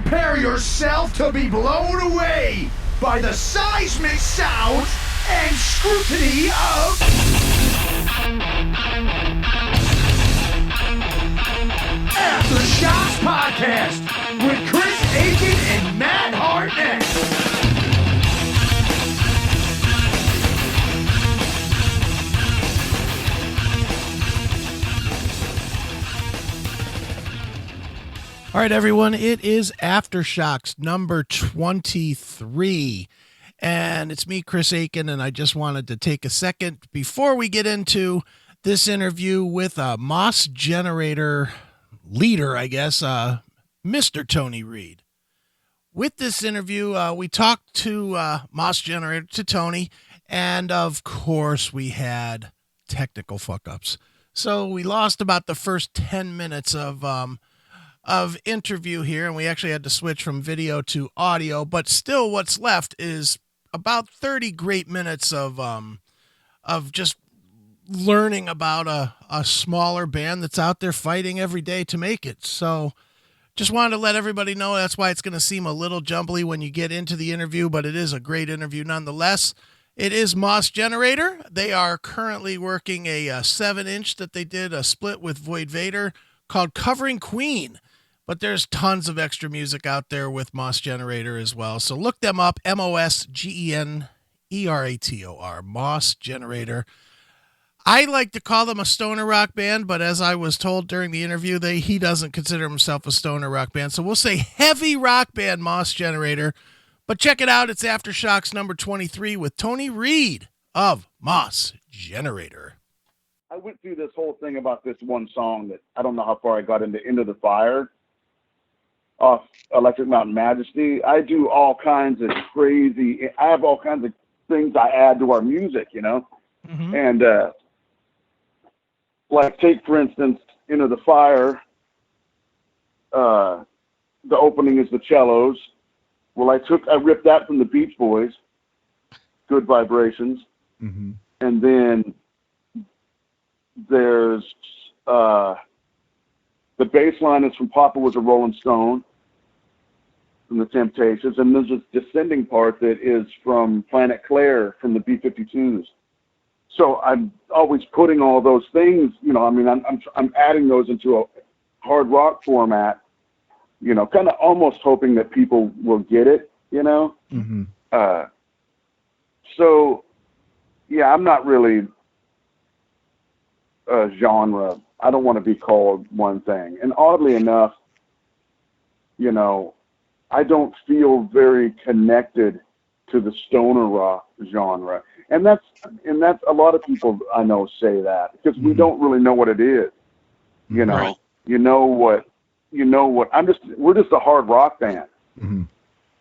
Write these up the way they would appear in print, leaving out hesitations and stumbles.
Prepare yourself to be blown away by the seismic sounds and scrutiny of Aftershocks Podcast with Chris Aiken and Matt Hartnett. All right, everyone, it is Aftershocks number 23, and it's me, Chris Aiken, and I just wanted to take a second before we get into this interview with a Mos Generator leader, I guess, Mr. Tony Reed. With this interview, we talked to Mos Generator, to Tony, and of course we had technical fuck-ups. So we lost about the first 10 minutes of interview here, and we actually had to switch from video to audio, but still what's left is about 30 great minutes of just learning about a smaller band that's out there fighting every day to make it. So just wanted to let everybody know that's why it's going to seem a little jumbly when you get into the interview, but it is a great interview nonetheless. It is Mos Generator. They are currently working a 7-inch that they did a split with Void Vader called Covering Queen. But there's tons of extra music out there with Mos Generator as well. So look them up, MosGenerator, Mos Generator. I like to call them a stoner rock band, but as I was told during the interview, he doesn't consider himself a stoner rock band. So we'll say heavy rock band Mos Generator. But check it out, it's Aftershocks number 23 with Tony Reed of Mos Generator. I went through this whole thing about this one song that I don't know how far I got into the Fire off Electric Mountain Majesty. I do all kinds of crazy, I have all kinds of things I add to our music, you know? Mm-hmm. And like take, for instance, Into the Fire, the opening is the cellos. Well, I ripped that from the Beach Boys, Good Vibrations. Mm-hmm. And then there's the bass line is from Papa Was a Rolling Stone, from the Temptations, and there's this descending part that is from Planet Claire from the B-52s. So I'm always putting all those things, you know, I mean, I'm adding those into a hard rock format, you know, kind of almost hoping that people will get it, you know? Mm-hmm. So, yeah, I'm not really a genre. I don't want to be called one thing. And oddly enough, you know, I don't feel very connected to the stoner rock genre. And that's a lot of people I know say that because we don't really know what it is. You know, right. you know what, we're just a hard rock band. Mm-hmm.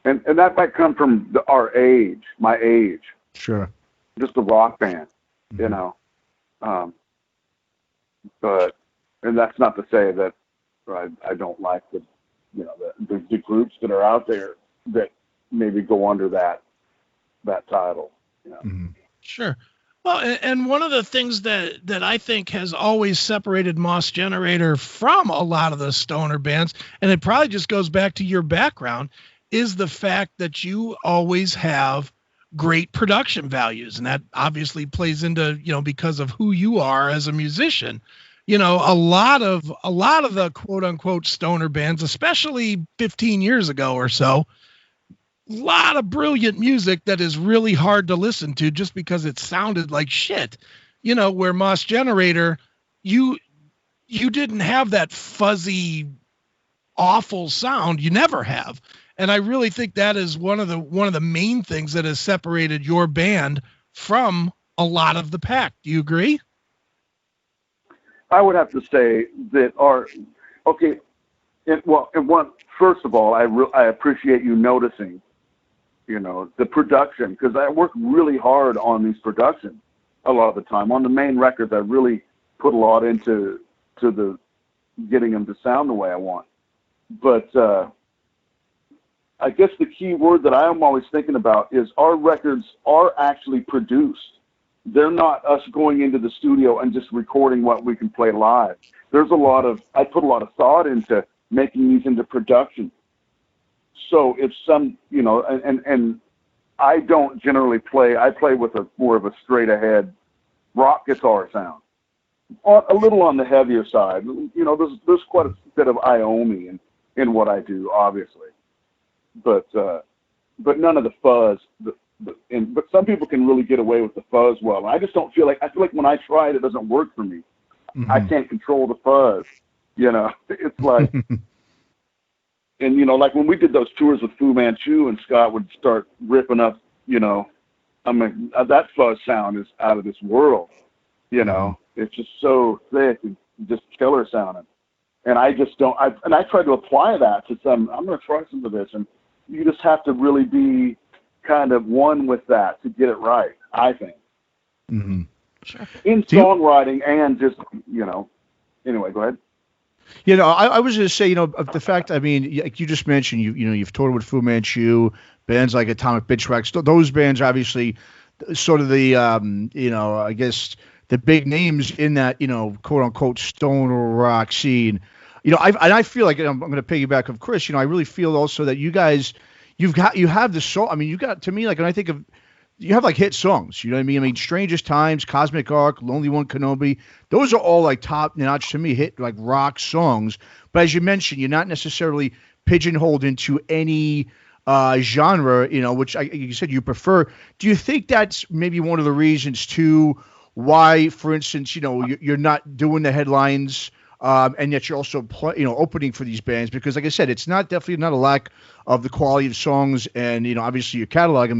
And that might come from our age, my age. Sure. Just a rock band, mm-hmm. you know. And that's not to say that I don't like the groups that are out there that maybe go under that title. You know? Mm-hmm. Sure. Well, and one of the things that I think has always separated Mos Generator from a lot of the stoner bands, and it probably just goes back to your background, is the fact that you always have great production values. And that obviously plays into, you know, because of who you are as a musician. You know, a lot of the quote unquote stoner bands, especially 15 years ago or so, a lot of brilliant music that is really hard to listen to just because it sounded like shit. You know, where Mos Generator, you didn't have that fuzzy, awful sound. You never have. And I really think that is one of the main things that has separated your band from a lot of the pack. Do you agree? I would have to say that first of all, I appreciate you noticing, you know, the production, because I work really hard on these productions a lot of the time. On the main records, I really put a lot into the getting them to sound the way I want. But I guess the key word that I am always thinking about is our records are actually produced. They're not us going into the studio and just recording what we can play live. I put a lot of thought into making these into production. So if some, and I don't generally play. I play with more of a straight ahead rock guitar sound, a little on the heavier side. There's quite a bit of Iommi in what I do, obviously, but none of the fuzz. But some people can really get away with the fuzz well. And I just don't feel like. I feel like when I try it, it doesn't work for me. Mm-hmm. I can't control the fuzz. It's like. And, like when we did those tours with Fu Manchu and Scott would start ripping up, that fuzz sound is out of this world, It's just so thick and just killer sounding. And I just don't, I tried to apply that to I'm going to try some of this. And you just have to really be kind of one with that to get it right, I think. Mm-hmm. Sure. In songwriting and just, anyway, go ahead. I was going to say, of the fact, like you just mentioned, you've toured with Fu Manchu, bands like Atomic Bitch Wax. Those bands are obviously sort of the, I guess the big names in that, quote unquote stoner rock scene. I feel like, I'm going to piggyback of Chris, I really feel also that you guys, you have the song. You got, to me, like when I think of, you have like hit songs, you know what I mean? Strangest Times, Cosmic Arc, Lonely One Kenobi. Those are all like top notch to me, hit like rock songs. But as you mentioned, you're not necessarily pigeonholed into any genre, which you said you prefer. Do you think that's maybe one of the reasons too why, for instance, you're not doing the headlines and yet you're also opening for these bands? Because like I said, it's definitely not a lack of the quality of songs and, obviously your catalog.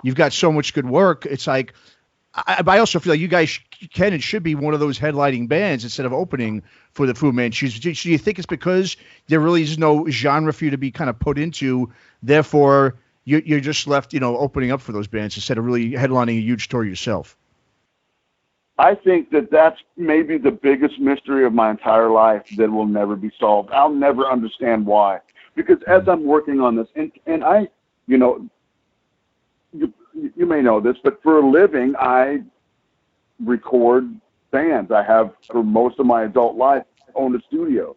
You've got so much good work. It's like, I also feel like you guys can and should be one of those headlining bands instead of opening for the Fu Manchus. Do you think it's because there really is no genre for you to be kind of put into, therefore you're just left, opening up for those bands instead of really headlining a huge tour yourself? I think that's maybe the biggest mystery of my entire life that will never be solved. I'll never understand why. Because as I'm working on this, and I, you may know this, but for a living, I record bands. I have, for most of my adult life, owned a studio.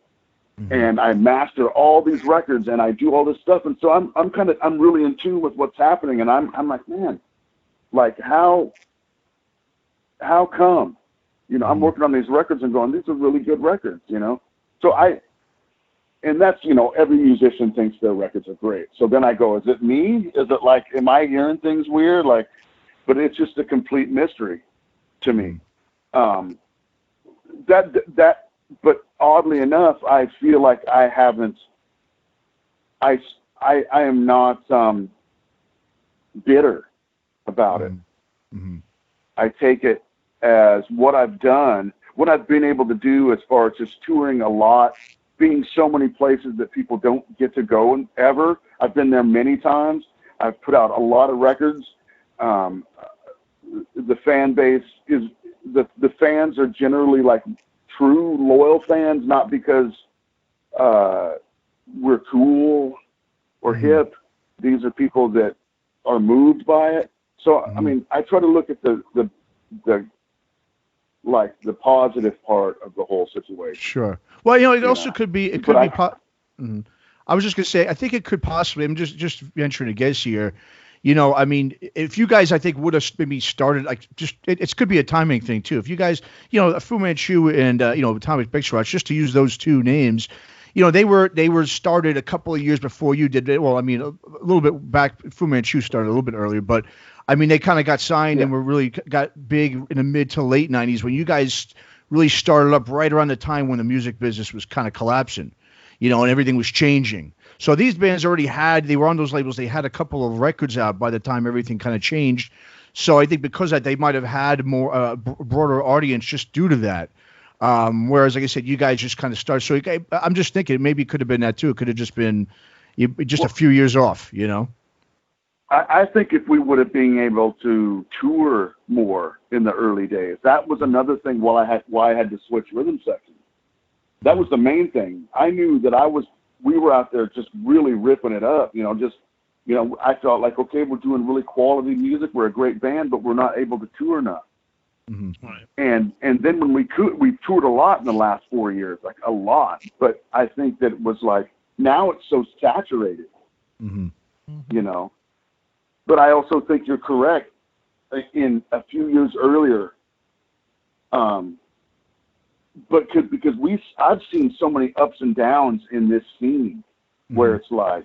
Mm-hmm. And I master all these records and I do all this stuff. And so I'm really in tune with what's happening. And I'm like, man, like how come, I'm working on these records and going, these are really good records, So and that's, every musician thinks their records are great. So then I go, is it me? Is it like, am I hearing things weird? Like, but it's just a complete mystery to me. But oddly enough, I feel like I am not bitter about it. Mm-hmm. I take it as what I've done, what I've been able to do as far as just touring a lot, being so many places that people don't get to go ever. I've been there many times. I've put out a lot of records. The fan base is, the fans are generally like true loyal fans, not because we're cool or hip. These are people that are moved by it. So, I try to look at the positive part of the whole situation. Sure. Well, it also could be. It could be. I was just gonna say. I think it could possibly. I'm just venturing a guess here. If you guys, I think, would have maybe started like just. It could be a timing thing too. If you guys, Fu Manchu and Atomic Bitch Wax, just to use those two names. They were started a couple of years before you did. Well, a little bit back. Fu Manchu started a little bit earlier, but they kind of got signed and were really got big in the mid to late 90s when you guys really started up right around the time when the music business was kind of collapsing, and everything was changing. So these bands they were on those labels. They had a couple of records out by the time everything kind of changed. So I think because of that, they might have had more broader audience just due to that. Whereas, like I said, you guys just kind of started. So I'm just thinking maybe it could have been that too. It could have just been a few years off, I think if we would have been able to tour more in the early days, that was another thing why I had to switch rhythm sections. That was the main thing. I knew that we were out there just really ripping it up, I felt like, okay, we're doing really quality music. We're a great band, but we're not able to tour enough. Mm-hmm. Right. And then when we toured a lot in the last 4 years, like a lot. But I think that it was like, now it's so saturated Mm-hmm. you know. But I also think you're correct. In a few years earlier, because I've seen so many ups and downs in this scene, where it's like,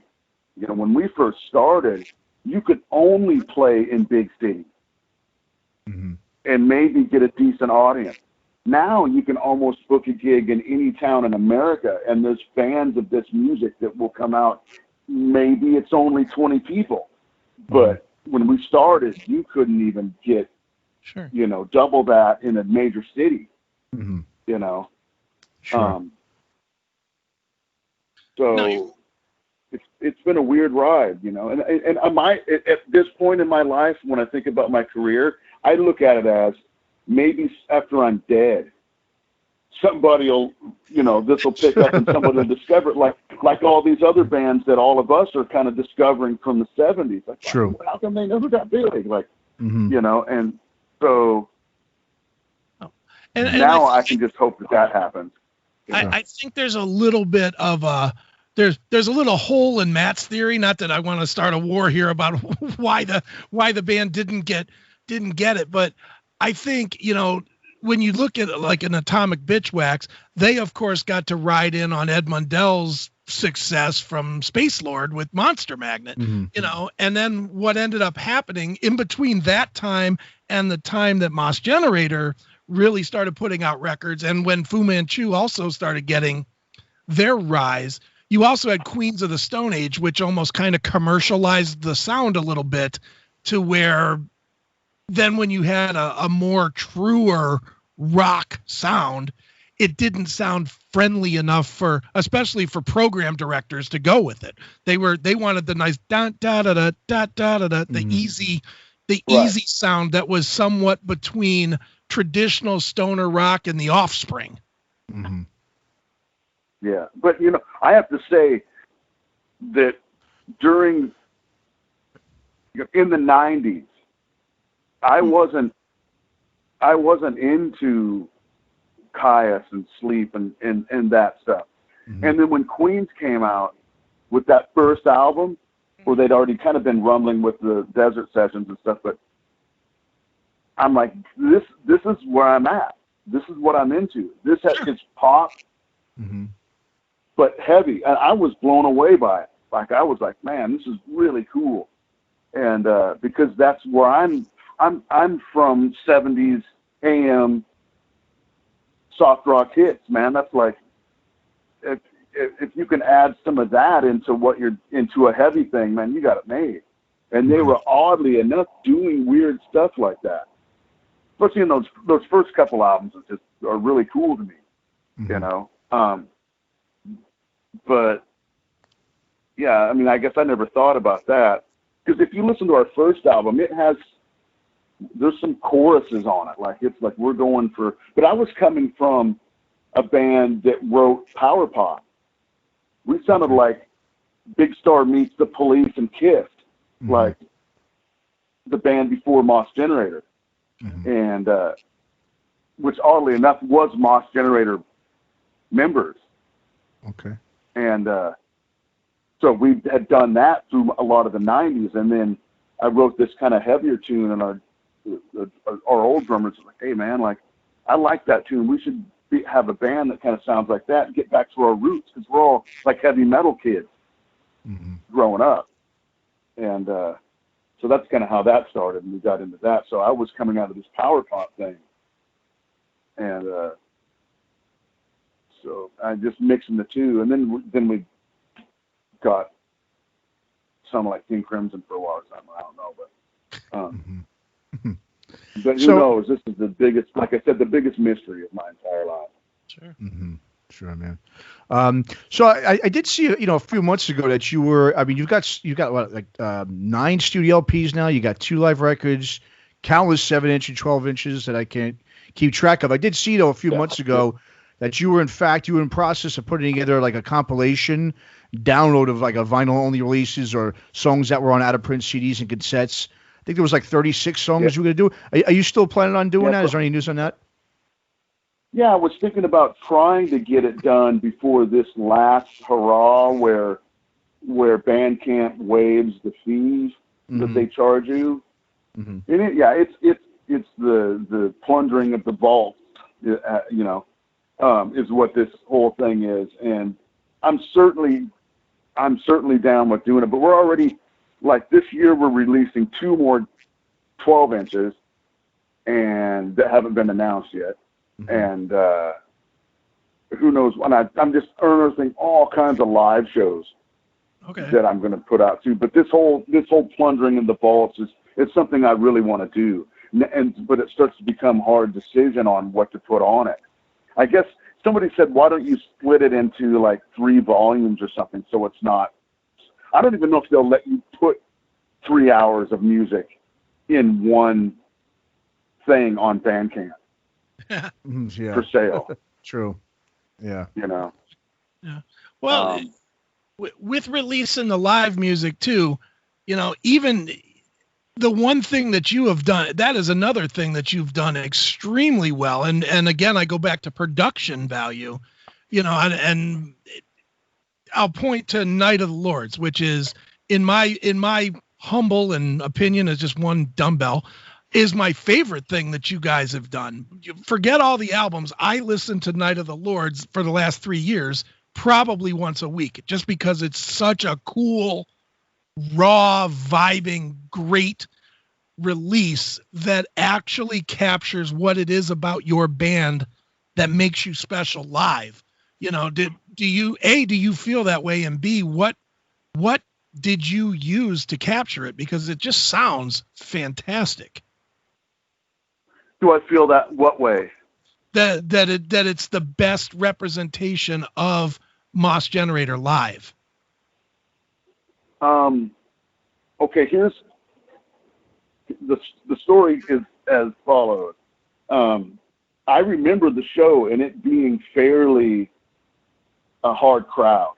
you know, when we first started, you could only play in big cities and maybe get a decent audience. Now you can almost book a gig in any town in America, and there's fans of this music that will come out. Maybe it's only 20 people, but when we started, you couldn't even get, you know, double that in a major city, you know. Sure. So it's been a weird ride, you know. And I might, at this point in my life, when I think about my career, I look at it as maybe after I'm dead, somebody will, you know, this will pick up and somebody will discover it, like all these other bands that all of us are kind of discovering from the 70s. Like, True. how come they never got big? Like, you know, and so now I can just hope that happens. I think there's a little bit of there's a little hole in Matt's theory. Not that I want to start a war here about why the band didn't get it, but I think, you know, when you look at like an Atomic Bitchwax, they of course got to ride in on Ed Mundell's success from Space Lord with Monster Magnet, you know, and then what ended up happening in between that time and the time that Mos Generator really started putting out records, and when Fu Manchu also started getting their rise, you also had Queens of the Stone Age, which almost kind of commercialized the sound a little bit, to where then when you had a more truer rock sound, it didn't sound friendly enough for, especially for program directors, to go with it. They wanted the nice da da da da da da da, the easy sound that was somewhat between traditional stoner rock and the Offspring. Yeah, but you know, I have to say that in the 90s, I wasn't into Caius and Sleep and that stuff. And then when Queens came out with that first album, where they'd already kind of been rumbling with the Desert Sessions and stuff, but I'm like, this is where I'm at. This is what I'm into. It's pop, but heavy. And I was blown away by it. Like, I was like, man, this is really cool. And because that's where I'm from 70s AM soft rock hits, man. That's like, if you can add some of that into what you're into a heavy thing, man, you got it made. And they were oddly enough doing weird stuff like that. Especially in those first couple albums, are really cool to me, you know. But yeah, I mean, I guess I never thought about that, because if you listen to our first album, there's some choruses on it, like it's like we're going for. But I was coming from a band that wrote power pop. We sounded like Big Star meets the Police and Kiss, like the band before Mos Generator. And which oddly enough was Mos Generator members. Okay. And so we had done that through a lot of the 90s, and then I wrote this kind of heavier tune, and our old drummers were like, hey man, like, I like that tune. We should have a band that kind of sounds like that and get back to our roots, because we're all like heavy metal kids growing up. And so that's kind of how that started, and we got into that. So I was coming out of this power pop thing, and so I just mixing the two, and then we got some like King Crimson for a while or something. I don't know, but who knows? This is the biggest, like I said, the biggest mystery of my entire life. Sure. Sure, man. So I did see, you know, a few months ago that you were, I mean, you've got what, like 9 studio LPs now. You got 2 live records, countless 7-inch and 12 inches that I can't keep track of. I did see, though, a few months ago that you were in process of putting together like a compilation download of like a vinyl only releases or songs that were on out of print CDs and cassettes. I think there was like 36 songs you were going to do. Are you still planning on doing that? Is there any news on that? Yeah, I was thinking about trying to get it done before this last hurrah, where where Bandcamp waives the fees that they charge you. And it's the plundering of the vault, is what this whole thing is. And I'm certainly down with doing it, but we're already, like, this year we're releasing 2 more 12 inches and that haven't been announced yet. And who knows when. I'm just unearthing all kinds of live shows that I'm going to put out too. But this whole plundering in the vaults is something I really want to do. But it starts to become hard decision on what to put on it. I guess somebody said, why don't you split it into like 3 volumes or something, so it's not. I don't even know if they'll let you put 3 hours of music in one thing on Bandcamp for sale. True. Yeah. Yeah. Well, with releasing the live music too, even the one thing that you have done, that is another thing that you've done extremely well. And again, I go back to production value, and I'll point to Night of the Lords, which is in my humble and opinion is just one dumbbell, is my favorite thing that you guys have done. Forget all the albums. I listened to Night of the Lords for the last 3 years, probably once a week, just because it's such a cool, raw, vibing, great release that actually captures what it is about your band that makes you special live. Do you feel that way? And B, what did you use to capture it? Because it just sounds fantastic. Do I feel that what way? That it's the best representation of Mos Generator live. Okay, here's the story is as follows. I remember the show and it being fairly a hard crowd.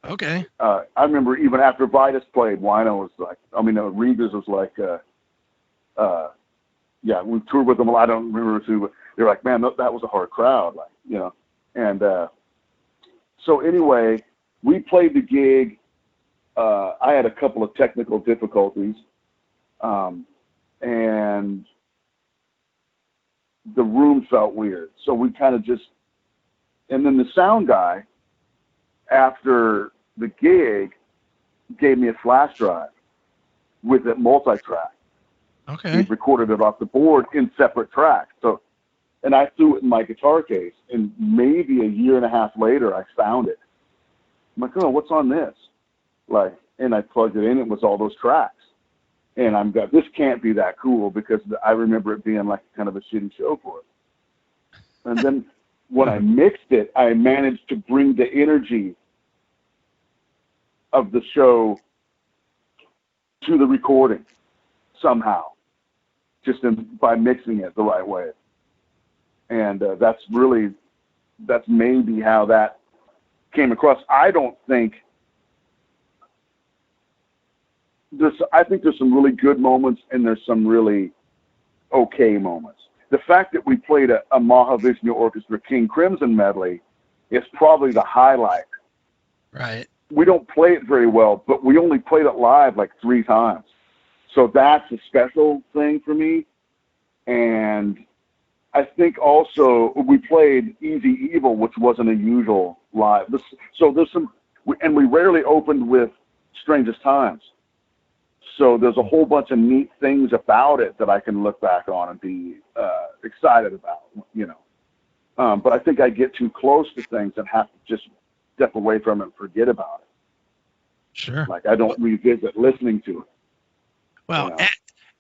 Okay. I remember even after Vitus played, Wino was like, Regas was like, we toured with them. I don't remember who, but they're like, man, that was a hard crowd, And so anyway, we played the gig. I had a couple of technical difficulties, and the room felt weird. So we kind of and then the sound guy, after the gig, gave me a flash drive with a multi-track. Okay. He recorded it off the board in separate tracks. So, and I threw it in my guitar case, and maybe a year and a half later, I found it. I'm like, oh, what's on this? And I plugged it in. It was all those tracks. And this can't be that cool, because I remember it being like kind of a shitty show for it. And then when I mixed it, I managed to bring the energy of the show to the recording somehow, just by mixing it the right way. And that's maybe how that came across. I think there's some really good moments and there's some really okay moments. The fact that we played a Mahavishnu Orchestra King Crimson medley is probably the highlight. Right. We don't play it very well, but we only played it live like 3 times. So that's a special thing for me. And I think also we played Easy Evil, which wasn't a usual live. So there's and we rarely opened with Strangest Times. So there's a whole bunch of neat things about it that I can look back on and be excited about, But I think I get too close to things and have to just step away from it and forget about it. Sure. Like I don't revisit listening to it. Well,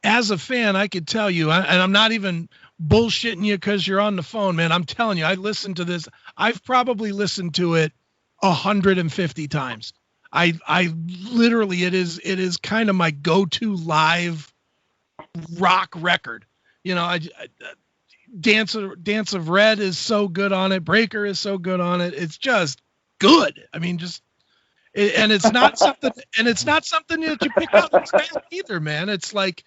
as a fan, I could tell you, and I'm not even bullshitting you because you're on the phone, man. I'm telling you, I listened to this. I've probably listened to it 150 times. I literally, it is kind of my go-to live rock record. Dance of Red is so good on it. Breaker is so good on it. It's just good. I mean, and it's not something that you pick out either, man. It's like,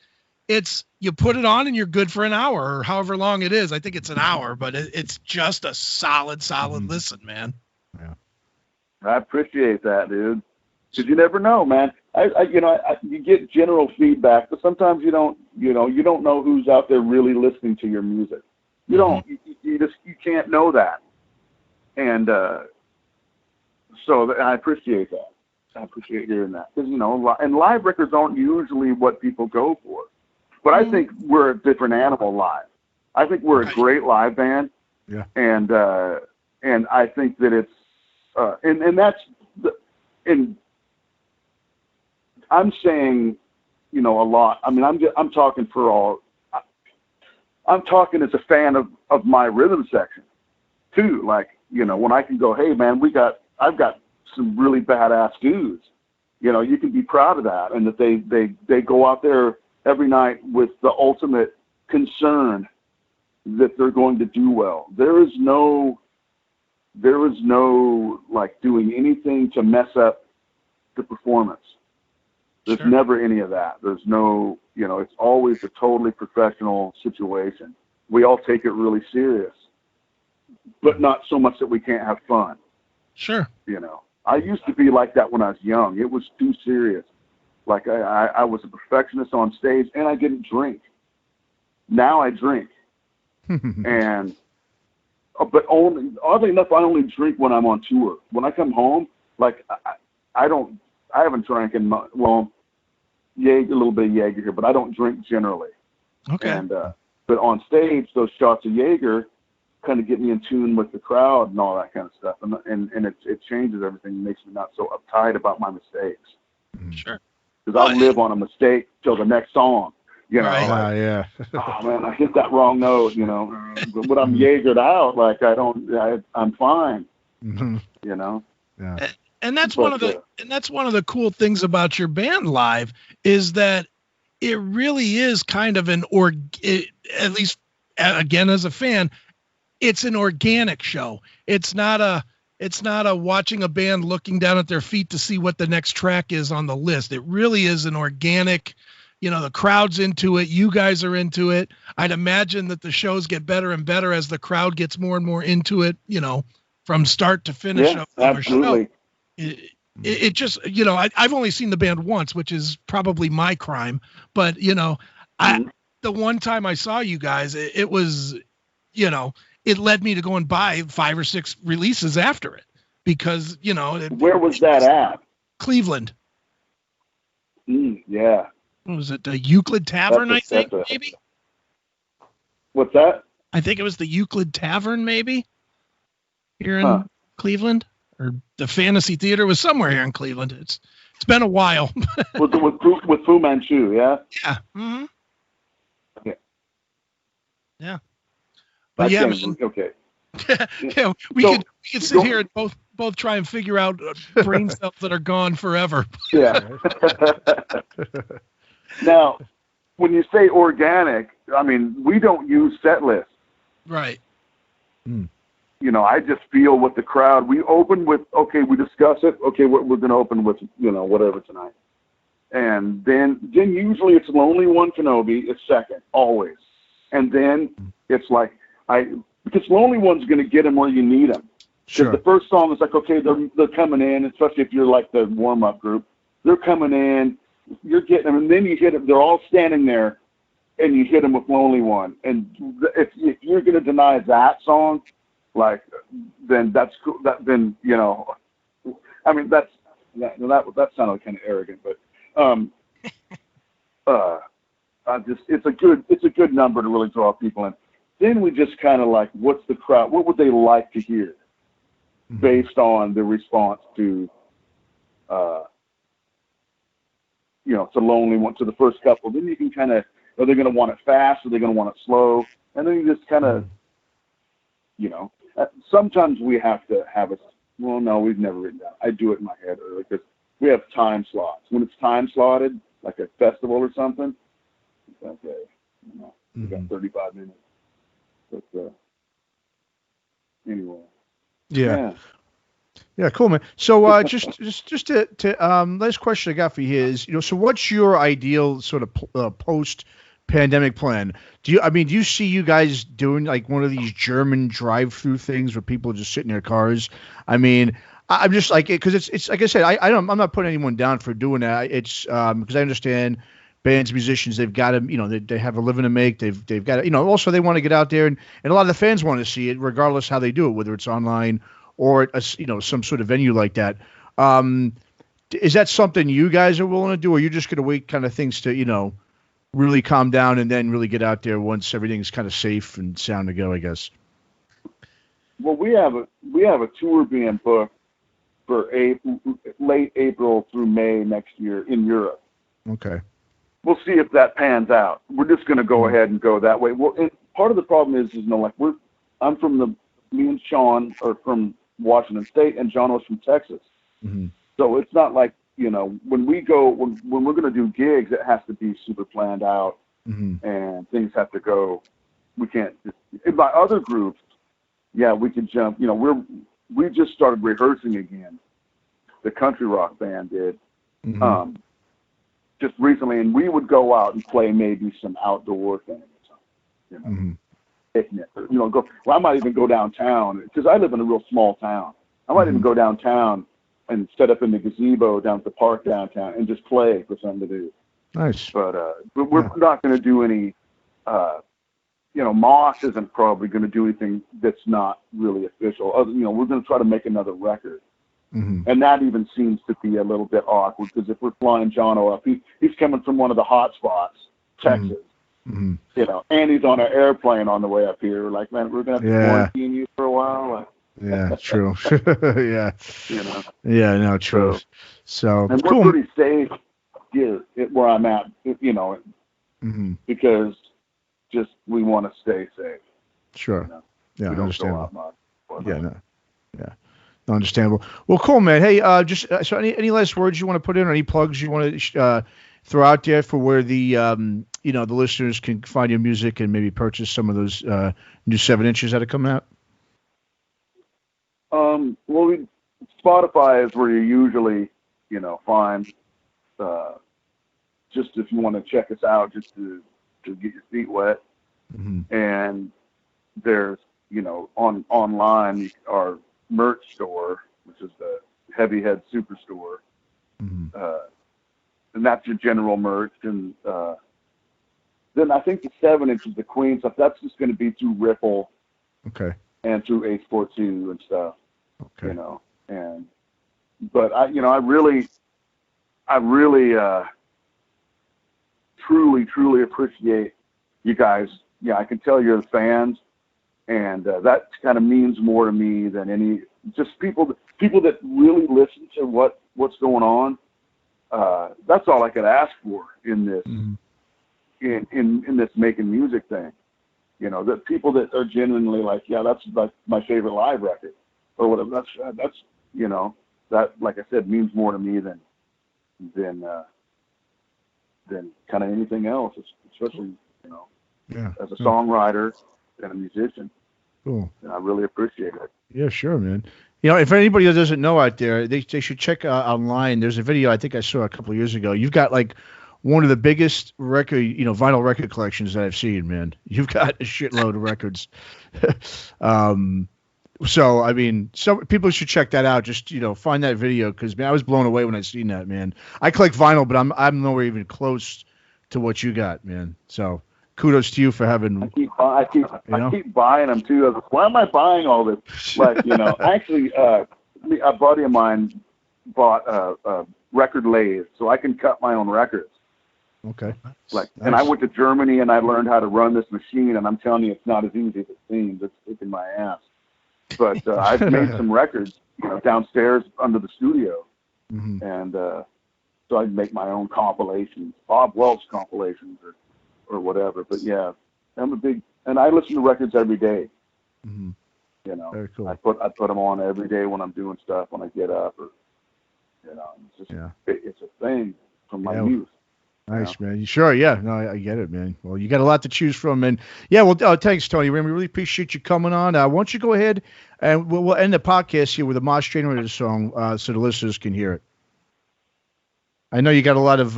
you put it on and you're good for an hour or however long it is. I think it's an hour, but it's just a solid listen, man. Yeah. I appreciate that, dude. because you never know, man. You get general feedback, but sometimes you don't know who's out there really listening to your music. You don't, you can't know that. And so I appreciate that. I appreciate hearing that, because and live records aren't usually what people go for. But I think we're a different animal live. I think we're a great live band. Yeah. And I think that it's and that's I'm saying, a lot. I mean, I'm talking for all. I'm talking as a fan of my rhythm section too. Like, when I can go, hey man, I've got some really badass dudes. You can be proud of that, and that they go out there every night with the ultimate concern that they're going to do well. There is no like doing anything to mess up the performance. There's never any of that. There's no, it's always a totally professional situation. We all take it really serious, but not so much that we can't have fun. Sure. I used to be like that when I was young. It was too serious. Like I was a perfectionist on stage, and I didn't drink. Now I drink. And but oddly enough, I only drink when I'm on tour. When I come home, like I haven't drank in a little bit of Jaeger here, but I don't drink generally. Okay. And but on stage, those shots of Jaeger kind of get me in tune with the crowd and all that kind of stuff, and it changes everything. It makes me not so uptight about my mistakes. Sure. Because I live on a mistake till the next song. Right. Yeah. Oh man, I hit that wrong note. But when I'm Jaegered out, like I'm fine. Mm-hmm. Yeah. And that's one of the cool things about your band live is that it really is kind of at least again as a fan, it's an organic show. It's not a watching a band looking down at their feet to see what the next track is on the list. It really is an organic, the crowd's into it. You guys are into it. I'd imagine that the shows get better and better as the crowd gets more and more into it, from start to finish. Yeah, absolutely. It just, I've only seen the band once, which is probably my crime. But, the one time I saw you guys, it was, it led me to go and buy 5 or 6 releases after it because, where was that at? Cleveland. Yeah. What was it? The Euclid Tavern, maybe? What's that? I think it was the Euclid Tavern, maybe here in Cleveland, or the Fantasy Theater was somewhere here in Cleveland. It's been a while. with Fu Manchu, yeah? Yeah. Mm-hmm. Yeah. Yeah. But okay. Yeah, we could sit here and both try and figure out brain cells that are gone forever. Yeah. Now, when you say organic, I mean, we don't use set lists. Right. I just feel with the crowd. We open with, okay, we discuss it. Okay, we're going to open with, whatever tonight. And then usually it's Lonely One Kenobi. It's second, always. And then it's like, because Lonely One's going to get them where you need them. Sure. The first song is like, okay, they're coming in, especially if you're like the warm-up group. They're coming in, you're getting them, and then you hit them. They're all standing there, and you hit them with Lonely One. And if you're going to deny that song, like, then that's cool. Then I mean, that sounded kind of arrogant, but it's a good number to really draw people in. Then we just kind of like, what's the crowd? What would they like to hear, based on the response to, to Lonely One, to the first couple. Then you can kind of, are they going to want it fast? Are they going to want it slow? And then you just kind of, sometimes we have to have no, we've never written down. I do it in my head early because we have time slots. When it's time slotted, like a festival or something, it's okay. We got 35 minutes. But anyway. Yeah. Yeah, cool, man. So just to last question I got for you is, so what's your ideal sort of post pandemic plan. Do you see you guys doing like one of these German drive-through things where people just sit in their cars? I mean, I'm just like, because it's like I said, I'm not putting anyone down for doing that. It's because I understand bands, musicians, they've got to, they have a living to make. They've got to, also they want to get out there, and a lot of the fans want to see it, regardless how they do it, whether it's online or some sort of venue like that. Is that something you guys are willing to do, or you're just going to wait kind of things to, really calm down and then really get out there once everything's kind of safe and sound to go, I guess? Well, we have a tour being booked for late April through May next year in Europe. Okay. We'll see if that pans out. We're just going to go ahead and go that way. Well, and part of the problem is me and Sean are from Washington State, and John was from Texas. Mm-hmm. So it's not like, when we're going to do gigs, it has to be super planned out, mm-hmm. and things have to go. We can't just, by other groups, yeah, we could jump. We just started rehearsing again. The country rock band did, mm-hmm. Just recently, and we would go out and play maybe some outdoor things, mm-hmm. picnic, or, I might even go downtown, because I live in a real small town. I might mm-hmm. even go downtown and set up in the gazebo down at the park downtown and just play for something to do. Nice. But we're not going to do any, Moss isn't probably going to do anything that's not really official. We're going to try to make another record. Mm-hmm. And that even seems to be a little bit awkward, because if we're flying Jono up, he's coming from one of the hot spots, Texas, mm-hmm. And he's on an airplane on the way up here. Like, man, we're going to have to quarantine you for a while. Yeah, true. Yeah. Yeah, no, true. So and cool. we're pretty safe here where I'm at, mm-hmm. because just we want to stay safe. Sure. Yeah, we don't understandable. go out much. Yeah. No, understandable. Well, cool, man. Hey, just so any last words you want to put in, or any plugs you want to throw out there for where the the listeners can find your music and maybe purchase some of those new 7-inches that are coming out? Well, Spotify is where you usually, find, just if you want to check us out, just to get your feet wet. Mm-hmm. And there's, online, our merch store, which is the Heavy Head Superstore. Mm-hmm. And that's your general merch. And then I think the 7-inch, the Queen stuff, that's just going to be through Ripple. Okay. And through H42 and stuff. Okay. But I really truly appreciate you guys. Yeah, I can tell you're the fans, and that kind of means more to me than just people that really listen to what's going on. That's all I could ask for in this, mm-hmm. in this making music thing. The people that are genuinely like, yeah, that's like my favorite live record or whatever. That's that, like I said, means more to me than kind of anything else, especially, as a songwriter and a musician. Cool. And I really appreciate it. Yeah, sure, man. If anybody that doesn't know out there, they should check online. There's a video I think I saw a couple of years ago. You've got like one of the biggest vinyl record collections that I've seen, man. You've got a shitload of records. So, I mean, some people should check that out. Just, find that video, because, man, I was blown away when I seen that, man. I collect vinyl, but I'm nowhere even close to what you got, man. So, kudos to you for having. I keep buying them too. I was like, why am I buying all this? Like, actually, a buddy of mine bought a record lathe, so I can cut my own records. Okay. Like, nice. And I went to Germany and I learned how to run this machine, and I'm telling you, it's not as easy as it seems. It's kicking my ass. But I've made some records, downstairs under the studio, mm-hmm. and so I make my own compilations, Bob Welch compilations, or whatever. But yeah, and I listen to records every day. Mm-hmm. Very cool. I put them on every day when I'm doing stuff, when I get up, or it's just it's a thing from my youth. Nice, man. Sure, yeah. No, I get it, man. Well, you got a lot to choose from, and yeah. Well, thanks, Tony. We really appreciate you coming on. Why don't you go ahead and we'll end the podcast here with a Mos Generator song, so the listeners can hear it. I know you got a lot of.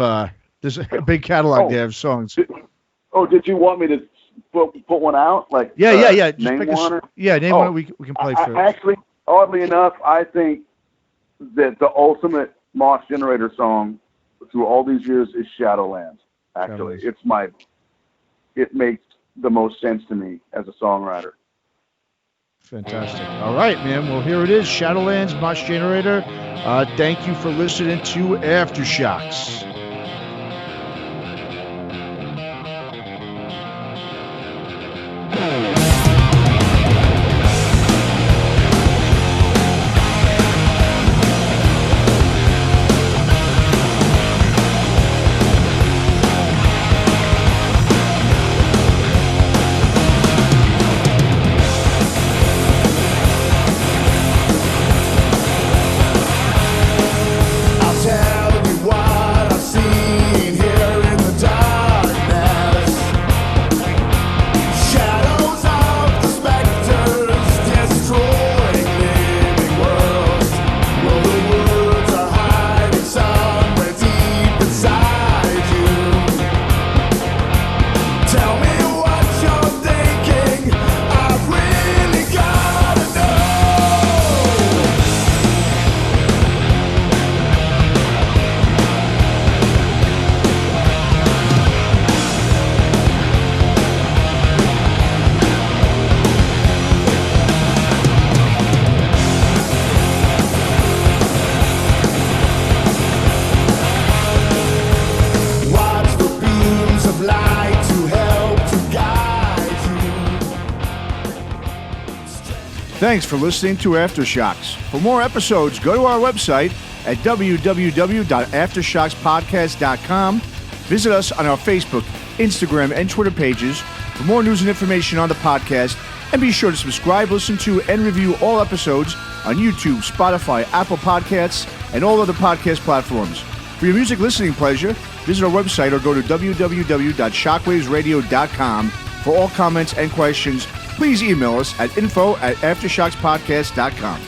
There's a big catalog there of songs. Oh, did you want me to put one out? Like Yeah. Just name pick one? name one we can play first. Actually, oddly enough, I think that the ultimate Mos Generator song through all these years is Shadowlands. Actually, it makes the most sense to me as a songwriter. Fantastic. All right, man. Well, here it is, Shadowlands, Mos Generator. Thank you for listening to Aftershocks. I'll tell you what I've seen here in the darkness. Shadows of the specters destroying living worlds. Well, the woods are hiding somewhere deep inside you. Tell me what you're thinking. I've really gotta know. Watch the beams of light to help to guide you. Thanks for listening to Aftershocks. For more episodes, go to our website at www.aftershockspodcast.com. Visit us on our Facebook, Instagram, and Twitter pages for more news and information on the podcast. And be sure to subscribe, listen to, and review all episodes on YouTube, Spotify, Apple Podcasts, and all other podcast platforms. For your music listening pleasure, visit our website or go to www.shockwavesradio.com. For all comments and questions, please email us at info@aftershockspodcast.com.